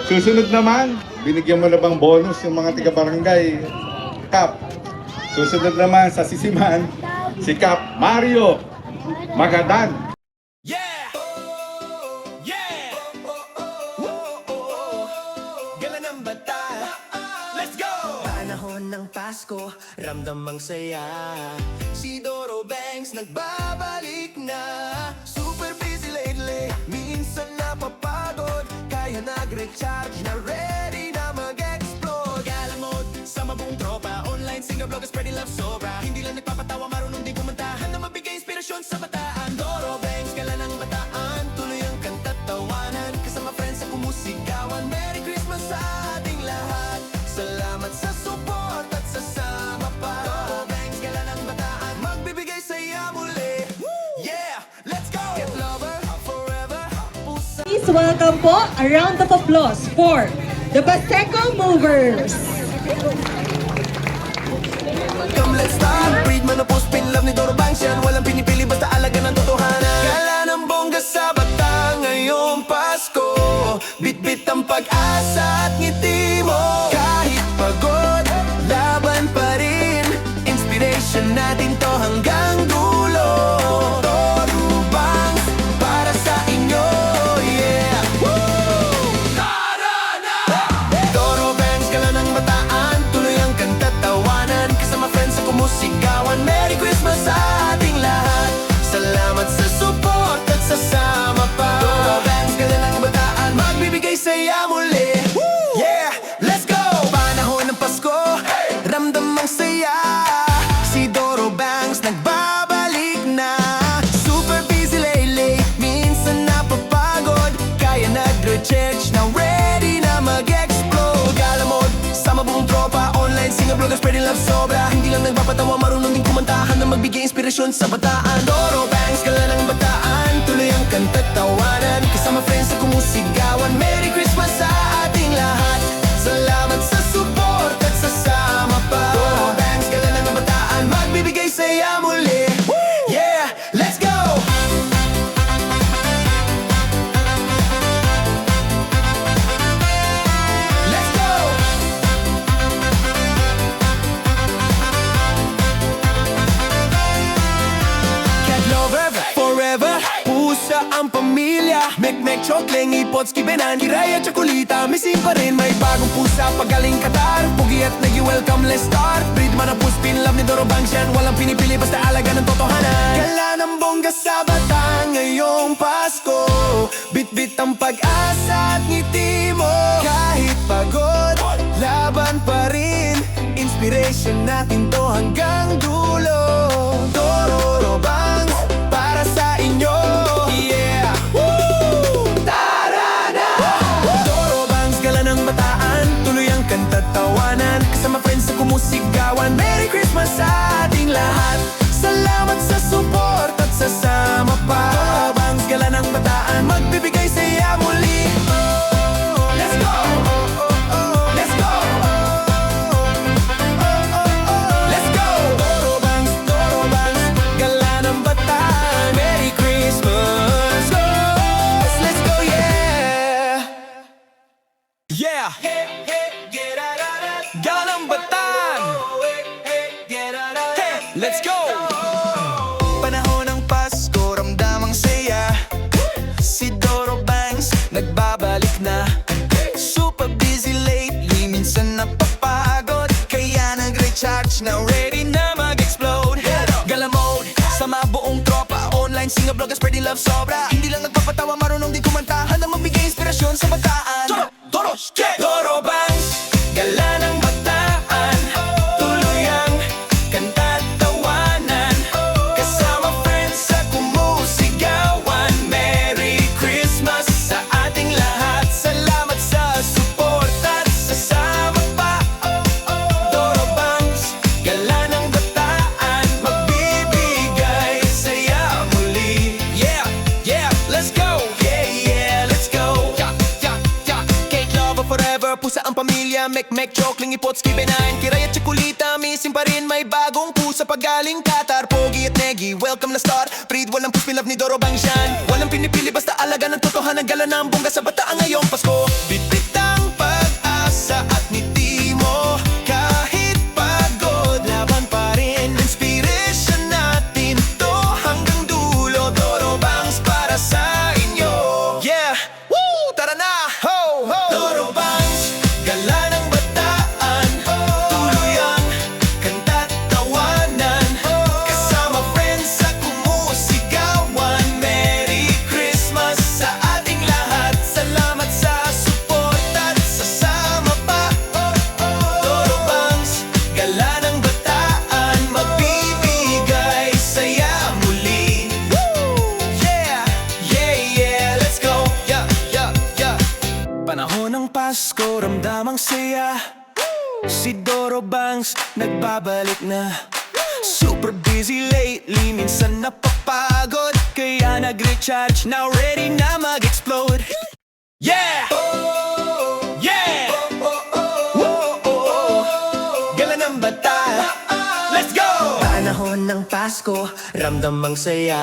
Susunod naman, binigyan mo na bang bonus yung mga taga-barangay? Kap. Susunod naman sa sisiman, si Kap Mario Magadan. Yeah! Yeah! Gala ng bata, let's go! Panahon ng Pasko, ramdam ang saya. Si Doro Banks nagbabalik na. Super busy lately, minsan napapagod. Kaya nag-recharge na ready na mag-explode. Gala mode, sama buong tropa. Online singer vloggers spreading love sobra. Hindi lang nagpapatawa, marunong din kumantahan na mabigay inspirasyon sa bataan. Doro Banks, gala ng bataan. Tuloy ang kanta't tawanan. Kasama friends sa kumusigawan. Merry Christmas sa ating lahat. Salamat sa support at sa sama pa. Doro Banks, gala ng bataan. Magbibigay saya muli. Yeah, let's go! Get lover forever. Pusa. Please welcome po a round of applause for the Paseco Movers. Come, let's start. Breed man o post, pin love ni Doro Banks yan. Walang pinipili, basta alaga ng totohanan. Gala ng bongga sa bata ngayong Pasko. Bit-bit ang pag-asa at ngiti mo. Kahit pagod, laban pa rin. Inspiration natin to hanggang dulo. Doro Banks, para sa inyo, yeah. Woo! Tara na! Doro Banks, gala ng bataan. Tuloy ang kanta't tawanan. Kasama friends sa kumusigawan. Merry Christmas sa ating lahat. Salamat sa support at sa sama pa. Doro Banks, gala ng bataan. Magbibigay saya muli. Yeah, let's go! Panahon ng Pasko, ramdam ang saya. Si Doro Banks nagbabalik na. Super busy lately, minsan napapagod. Kaya nag-recharge na ready na mag-explode. Gala mode, sama buong tropa. Online singer vloggers spreading love sobra. Hindi lang nagpapatawa, marunong din kumantahan na magbigay inspirasyon sa bataan. Doro Banks, gala ng bataan. Tuloy ang kanta't tawanan. Kasama friends sa kumusigawan. Merry Christmas sa ating lahat. Salamat sa support at sa sama pa. Doro Banks, gala ng bataan. Magbibigay saya muli. Yeah, let's go! Let's go! Cat lover, forever. Pusa ang pamilya. Mek-mek, chokleng, ipotski, benan, hiraya, tsakulita. Missing pa rin, may bagong pusa pagaling Qatar. Pugi at nagi-welcome, let's start. Breed man ang puspin, love ni Doro Banks yan. Walang pinipili, basta alaga ng totohanan. Gala ng bongga sa bata ngayong Pasko. Bit-bit ang pag-asa at ngiti mo. Kahit pagod, laban pa rin. Inspiration natin to hanggang dulo. Doro Banks, para sa inyo, yeah. Woo! Tara na! Doro Banks, gala ng bataan. Tuloy ang kanta't tawanan. Kasama friends sa kumusigawan. Merry Christmas sa ating lahat. Salamat sa support at sa sama pa. Doro Banks, gala ng bataan. Magbibigay saya muli. Let's go! Let's go! Let's go! Doro Banks, gala ng bataan. Merry Christmas! Let's go, yeah! Yeah! Gala ng bataan! Hey, let's go! Panahon ng Pasko, ramdam ang saya. Si Doro Banks, nagbabalik na. Super busy lately, minsan napapagod. Kaya nag-recharge na ready na mag-explode. Gala mode, sama buong tropa. Online singer vloggers spreading love sobra. Hindi lang nagpapatawa, marunong din kumantahan na magbigay inspirasyon sa bataan. Doro Banks, gala ng bataan. Tuloy ang kanta't tawanan. Kasama friends sa kumusigawan. Merry Christmas sa ating lahat. Salamat sa support at sa sama pa. Doro Banks, gala ng bataan. Magbibigay saya muli. Yeah, yeah, let's go. Yeah, yeah, let's go. Cake lover forever, pusa ang pamilya. Mek-mek, chokling, ipotski, benahin, kiraya, tsakulita. Missing pa rin, may bagong pusa pagaling Qatar. Pogi at negi, welcome na start. Breed, walang puspin, love ni Doro Banks yan. Walang pinipili, basta alaga ng totohanan. Gala ng bongga sa bataan ngayong Pasko. Bit-bit ang ng Pasko, ramdamang saya. Si Doro Banks nagbabalik na. Super busy lately, minsan napapagod, kaya nag-recharge, now ready na mag-explode. Yeah! Yeah! Gala ng bata, let's go! Panahon ng Pasko, ramdam ang saya.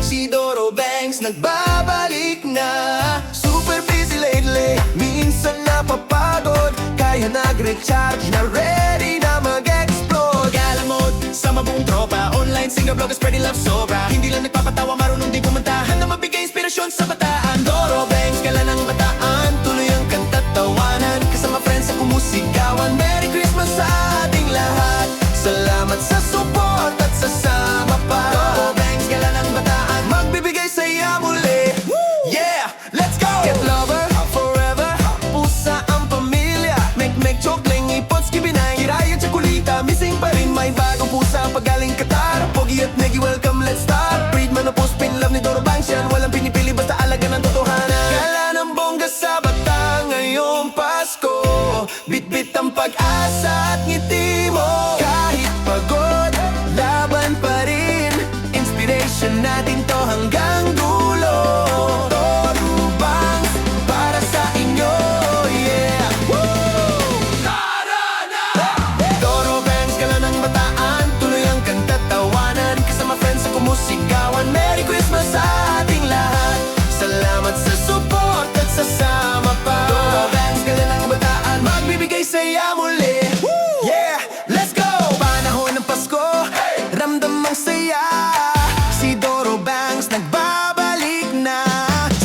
Si Doro Banks nagbabalik na. Super busy lately, minsan napapagod, kaya nag-recharge, na ready na mag-explode. Gala mode, sama buong tropa, online singer, vlogger, spreading love sobra. Hindi lang nagpapatawa, marunong din kumantahan na mabigay inspirasyon sa bataan. Doro Banks, gala ng bataan, tuloy ang kanta't tawanan, kasama friends sa kumusigawan. Merry Christmas sa ating lahat, salamat sa support at sa sama pa. Doro Banks, gala ng bataan, magbibigay saya muli. Yeah, let's go! Get lover, forever, pusa ang pamilya. Mek-mek, chokling, ipots, kibinay, kiraya, tsakulita, missing pa rin, may bagong pusa pagaling Qatar. Pogi at negi, welcome, let's start. Breed, manopos, pinlove ni Doro Banks yan, walang pinipili, basta alaga ng totohanan. Gala ng bongga sa bata ngayong Pasko, bit-bit ang pag-asa at ngiti mo. Kahit pagod, laban pa rin, inspiration natin to hanggang dulo. Doro Banks, para sa inyo, yeah! Woo! Doro Banks, gala ng bataan, tuloy ang kanta't tawanan, kasama friends sa kumusigawan. Merry Christmas sa ating lahat, salamat sa support at sa sama pa. Doro Banks, gala ng bataan, magbibigay saya muli. Yeah, let's go! Panahon ng Pasko, ramdam ang saya. Si Doro Banks nagbabalik na.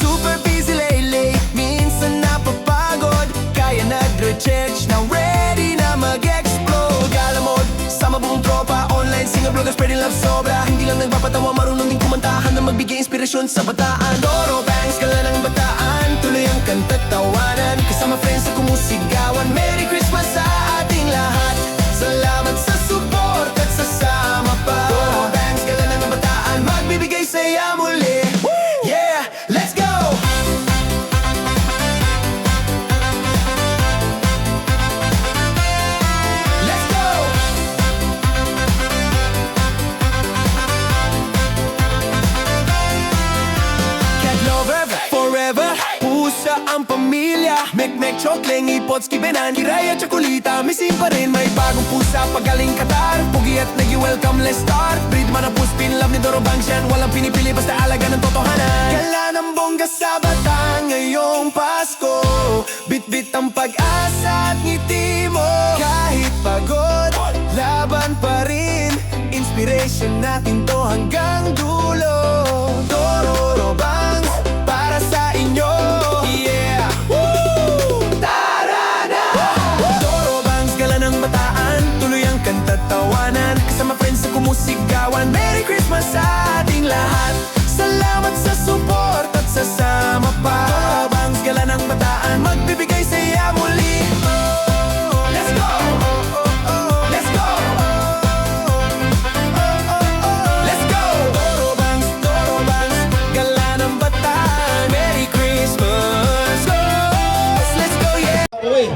Super busy lately, minsan napapagod, kaya nag-recharge, now ready na mag-explode. Gala mode, sama buong tropa, online singer, vlogger, spreading love sobra. Hindi lang nagpapatawa, marunong din kumantahan na magbigay inspirasyon sa bataan. Doro Banks, gala ng bataan, tuloy ang kanta't tawanan, kasama friends sa kumusigawan. Merry Christmas sa ating lahat, salamat sa support at sa sama pa. Doro Banks, gala ng bataan, magbibigay saya muli. Yeah, let's go! Let's go! Cat lover, forever, pusa ang pamilya. Mek-mek, chokling, ipots, kibenan, kiraya, tsakulita, missing pa rin, may bagong pusa pagaling Qatar. Pogi at negi, welcome, let's start. Breed, manapos, pinlove ni Doro Banks yan, walang pinipili, basta alaga ng totohanan. Gala ng bongga sa bata ngayong Pasko, bit-bit ang pag-asa at ngiti mo. Kahit pagod, laban pa rin, inspiration natin to hanggang dulo. Doro Banks, para sa inyo, yeah! Woo! Tara na! Doro Banks, gala ng bataan, tuloy ang kanta't tawanan, kasama friends sa kumusigawan. Merry Christmas sa ating lahat, salamat sa support at sa sama pa. Doro Banks, gala ng bataan, magbibigay saya muli. Let's go! Let's go! Let's go! Doro Banks, gala ng bataan, Merry Christmas! Let's go, yeah! Uy!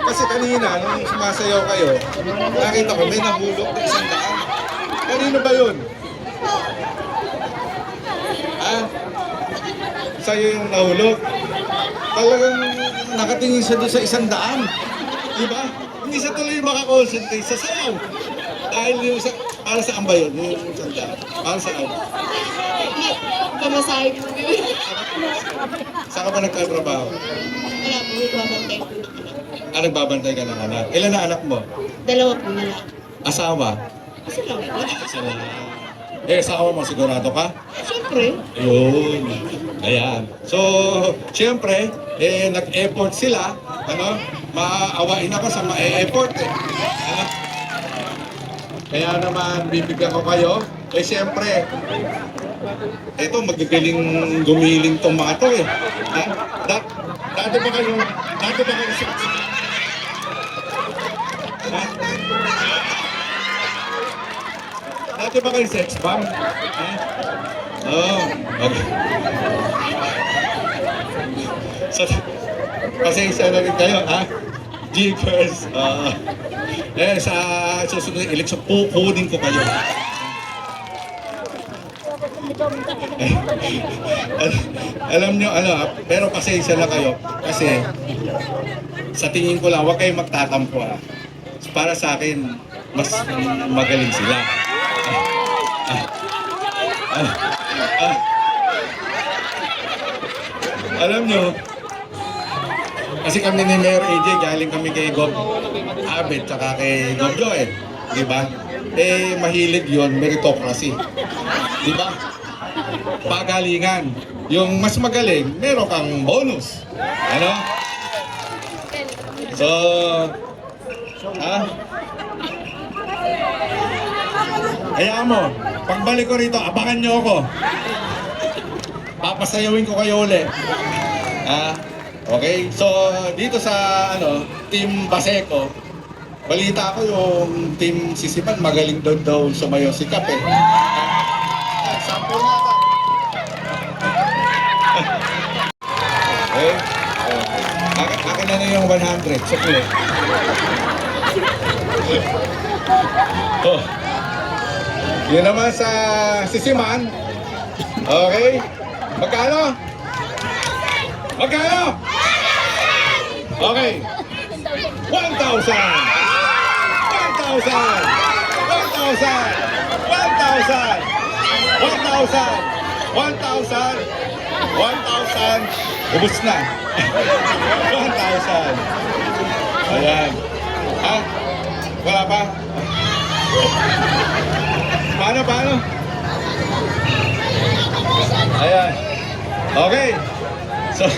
Kasi kanina, nung sumasayaw kayo, nakita ko may nahulog na 100. Kanino ba yun? Ah? Sa'yo yung nahulog? Talagang nakatingin siya doon sa 100. Diba? Hindi siya tuloy makakonsentrate sa sayaw. Dahil yung para saan ba yun? Yung 100. Para saan? Pamasahe po yun. Saan ka ba nagtatrabaho? Wala po, babantay po. Ah, nagbabantay ka ng anak. Ilan na anak mo? Dalawa po na lang. Asawa? Kasi lang po. Asawa mo, sigurado ka? Siyempre. Yun. Ayan. So, siyempre, nag-effort sila. Ano? Maaawain ako sa ma-effort eh. Ano? Kaya naman, bibigyan ko kayo. Siyempre, ito, magagaling gumiling tong mga to eh. Ha? Dati ba kayo sa... Ha? Dati ba kayo sex bomb? Ha? Oo. Okay. So, pasensya na rin kayo, ha? Jeepers. Sa susunod na eleksyon, pupunin ko kayo. Alam nyo, pero pasensya na kayo. Kasi, sa tingin ko lang, huwag kayong magtatampo, ha? Para sa akin, mas magaling sila. Alam nyo, kasi kami ni Mayor AJ, galing kami kay Gob Abet, tsaka kay Gob Joe, di ba? Mahilig yon, meritocracy. Di ba? Pagalingan. Yung mas magaling, meron kang bonus. Ano? So, hayaan mo, pagbalik ko rito, abangan nyo ako. Papasayawin ko kayo ulit. Okay? So, dito sa Team Baseco, balita ko yung Team Sisipan, magaling daw sumayaw si Kap eh. Sample nga ka. Okay? Akin na yung 100. So, cool. Yun naman sa Sisiman. Okay? Magkano? Magkano? Okay. 1,000! 1,000! 1,000! 1,000! 1,000! 1,000! Ubus na. 1,000. Ayan. Wala pa? Paano? Ayan. Okay. So,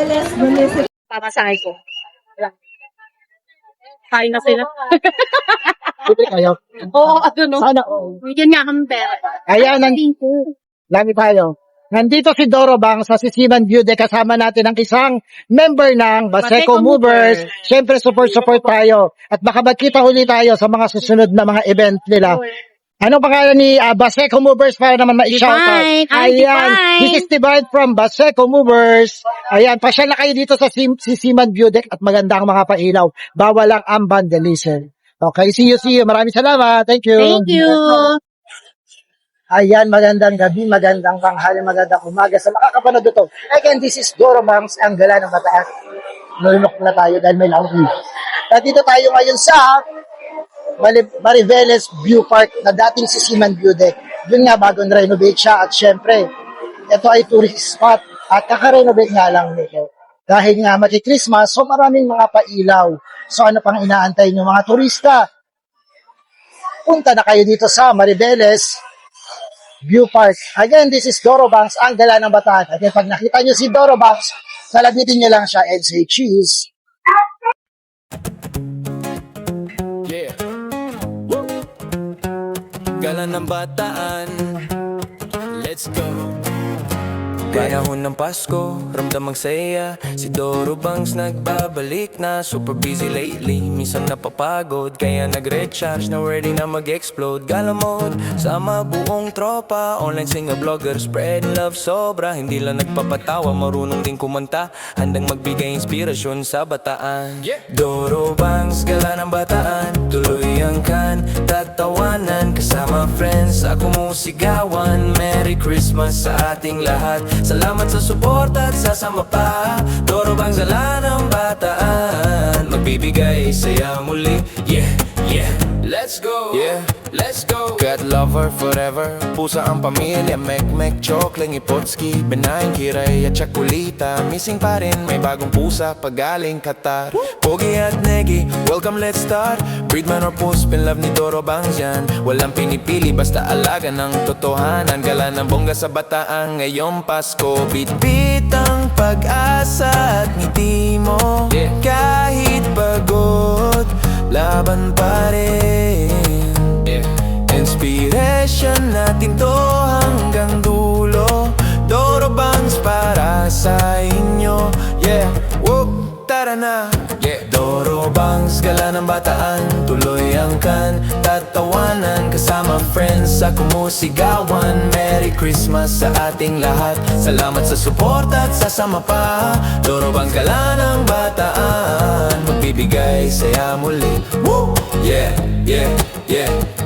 Mariveles Municipal. Pamasahe ko. Lang. Kain na sila. Libre kayo. Oo, ano no? Sana all. Bigyan nga kami pera. Ayan, lami tayo. Nandito si Doro Bang sa Sisiman View de kasama natin ang isang member ng Baseco Baseco Movers. Movers. Siyempre support tayo. At baka magkita ulit tayo sa mga susunod na mga event nila. Anong pangalan ni Baseco Movers para naman ma-shoutout? Divine. Hi, Ayan, Divine. this is Divine from Baseco Movers. Ayan, pasyal na kayo dito sa Sisiman View deck at magandang mga pailaw. Bawal lang ang vandalism. Okay, see you. Maraming salamat. Thank you. Thank you. Ayan, magandang gabi, magandang tanghali, magandang umaga sa makakapanood ito. Again, this is Doro Bangs, ang gala ng Bataan. Nalunok na tayo dahil may lawi. At dito tayo ngayon sa Mariveles View Park na dating Sisiman View Deck. Yun nga, bagong renovate siya at syempre, ito ay tourist spot at kaka-renovate nga lang nito. Dahil nga maki-Christmas, so maraming mga pailaw. So ano pang inaantay nyo mga turista? Punta na kayo dito sa Mariveles View Park. Again, this is Doro Bangs, ang gala ng Bataan. At pag nakita nyo si Doro Bangs, salabitin nyo lang siya and say cheese. Yeah. Gala ng Bataan. Let's go. Panahon ng Pasko, ramdam ang saya. Si Doro Bangs nagbabalik na. Super busy lately, minsan napapagod. Kaya nag-recharge na ready na mag-explode. Gala mode, sama buong tropa. Online singer vlogger, spread love sobra. Hindi lang nagpapatawa, marunong din kumanta. Handang magbigay inspirasyon sa Bataan. Doro Bangs, gala ng Bataan. Tuloy ang kan, tatawanan. Kasama friends, ako mo sigawan. Merry Christmas sa ating lahat. Salamat sa suporta at sasama pa. Doro Bangs, gala ng Bataan. Magbibigay saya muli. Yeah, let's go. Yeah, let's go. Cat lover forever. Pusa ang pamilya. Mek, chokling, ipotski. Benign, kiray at tsakulita. Missing pa rin, may bagong pusa pagaling Qatar. Pogi at negi, welcome, let's start. Breed man or puss, pinlove ni Doro Bangs yan. Walang pinipili, basta alaga ng totohanan. Gala ng bongga sa Bataan ngayong Pasko. Bit-bit ang pag-asa at ngiti mo. Kahit pagod, laban pa rin. Inspiration natin to hanggang dulo. Doro Bangs para sa inyo. Yeah, whoop, tara na. Yeah, Doro Bangs, gala ng Bataan. Tuloy ang kan, tatawanan. Kasama friends, ako mo sigawan. Merry Christmas sa ating lahat. Salamat sa suporta at sasama pa. Doro Bangs, gala ng Bataan. Magbibigay saya muli. Woo! Yeah.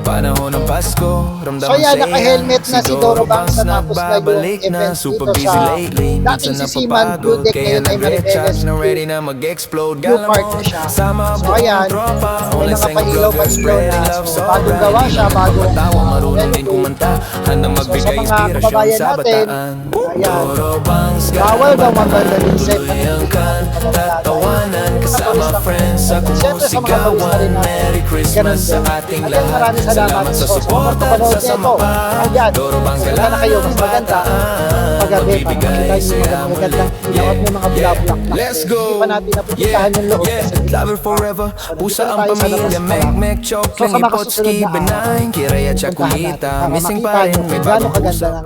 Panahon ng Pasko, ramdam So ang yan, saya. naka-helmet na si Doro Bangs natapos na yung nagbabalik event na. Super dito busy sa lately, dating minsan Sisiman napapagod. View Deck, Kaya ngayon ay nag-recharge Mariveles na ready na mag-explode. View Gala Park mo, na siya. sama So buong ayan, tropa. may Online mga singer pailaw vlogger, spreading na. love So, sobra. bagong gawa Hindi siya, lang bagong napapatawa, marunong din renovate. kumanta. Handang So, magbigay sa mga inspirasyon kababayan sa natin, Bataan. ayan, Doro Bangs, bawal daw mag-vandalism. tuloy ang kan, tatawanan. Kasama friends, ako mo Siyempre, sa mga turista rin sigawan. natin, Merry Christmas sa ganun din. ating Again, lahat. maraming salamat. Salamat sa So, suporta at kapanood sasama nito, pa. ayan, Doro Bangs, punta gala na kayo, mas ng maganda. Bataan. Paggabi, Magbibigay para makita saya nyo magandang muli. ilaw at may mga bulaklak na. Let's Hindi go. pa natin napupuntahan yung loob. kasi- Love it forever. Pusa dito ang tayo sa pamilya. labas pa lang. Mek, So, chokling, sa mga ipotski. susunod na araw, Benign, kiray at puntahan natin tsakulita. para Missing makita pa rin, nyo may gaano bagong kaganda pusa na